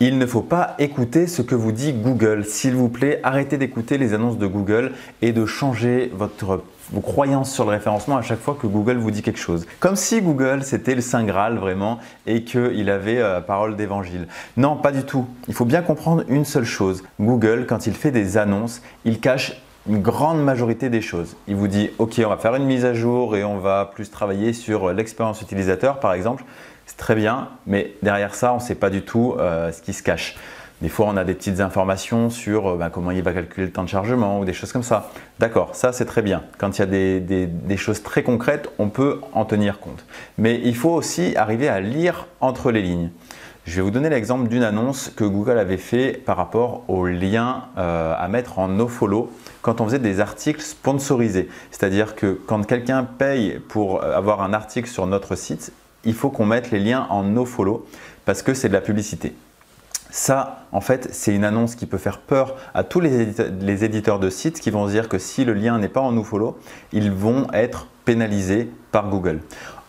Il ne faut pas écouter ce que vous dit Google. S'il vous plaît, arrêtez d'écouter les annonces de Google et de changer vos croyances sur le référencement à chaque fois que Google vous dit quelque chose. Comme si Google c'était le Saint Graal vraiment et qu'il avait parole d'évangile. Non, pas du tout. Il faut bien comprendre une seule chose. Google, quand il fait des annonces, il cache une grande majorité des choses. Il vous dit « Ok, on va faire une mise à jour et on va plus travailler sur l'expérience utilisateur par exemple ». C'est très bien, mais derrière ça, on ne sait pas du tout ce qui se cache. Des fois, on a des petites informations sur comment il va calculer le temps de chargement ou des choses comme ça. D'accord, ça c'est très bien. Quand il y a des choses très concrètes, on peut en tenir compte. Mais il faut aussi arriver à lire entre les lignes. Je vais vous donner l'exemple d'une annonce que Google avait fait par rapport aux liens à mettre en nofollow quand on faisait des articles sponsorisés. C'est-à-dire que quand quelqu'un paye pour avoir un article sur notre site, il faut qu'on mette les liens en nofollow parce que c'est de la publicité. Ça, en fait, c'est une annonce qui peut faire peur à tous les éditeurs de sites qui vont se dire que si le lien n'est pas en nofollow, ils vont être pénalisés par Google.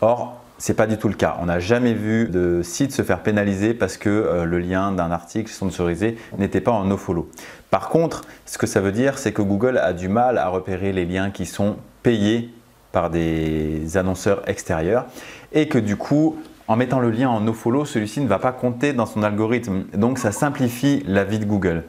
Or, ce n'est pas du tout le cas. On n'a jamais vu de site se faire pénaliser parce que le lien d'un article sponsorisé n'était pas en nofollow. Par contre, ce que ça veut dire, c'est que Google a du mal à repérer les liens qui sont payés par des annonceurs extérieurs et que du coup, en mettant le lien en nofollow, celui-ci ne va pas compter dans son algorithme. Donc, ça simplifie la vie de Google.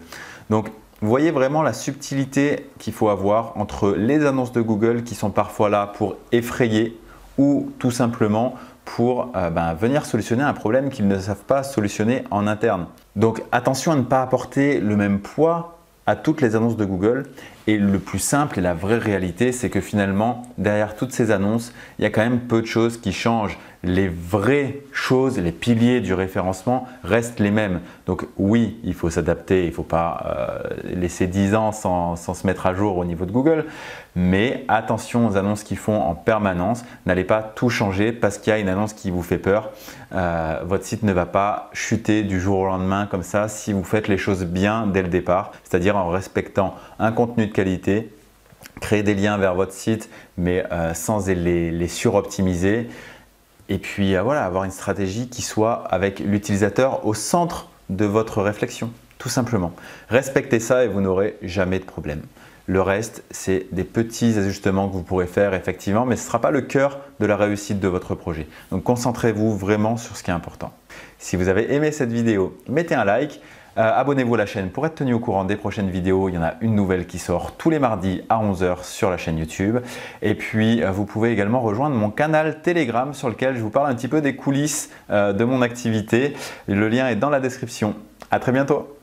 Donc, vous voyez vraiment la subtilité qu'il faut avoir entre les annonces de Google qui sont parfois là pour effrayer ou tout simplement pour venir solutionner un problème qu'ils ne savent pas solutionner en interne. Donc, attention à ne pas apporter le même poids à toutes les annonces de Google. Et le plus simple et la vraie réalité, c'est que finalement, derrière toutes ces annonces, il y a quand même peu de choses qui changent. Les vraies choses, les piliers du référencement restent les mêmes. Donc oui, il faut s'adapter, il ne faut pas laisser 10 ans sans se mettre à jour au niveau de Google. Mais attention aux annonces qu'ils font en permanence. N'allez pas tout changer parce qu'il y a une annonce qui vous fait peur. Votre site ne va pas chuter du jour au lendemain comme ça si vous faites les choses bien dès le départ, c'est-à-dire en respectant un contenu de qualité, créer des liens vers votre site mais sans les suroptimiser. Et puis voilà, avoir une stratégie qui soit avec l'utilisateur au centre de votre réflexion, tout simplement. Respectez ça et vous n'aurez jamais de problème. Le reste, c'est des petits ajustements que vous pourrez faire effectivement, mais ce ne sera pas le cœur de la réussite de votre projet. Donc concentrez-vous vraiment sur ce qui est important. Si vous avez aimé cette vidéo, mettez un like. Abonnez-vous à la chaîne pour être tenu au courant des prochaines vidéos. Il y en a une nouvelle qui sort tous les mardis à 11 h sur la chaîne YouTube. Et puis, vous pouvez également rejoindre mon canal Telegram sur lequel je vous parle un petit peu des coulisses de mon activité. Le lien est dans la description. À très bientôt.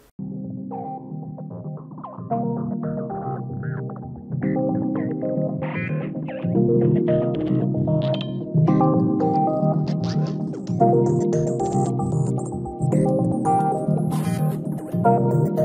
Thank you.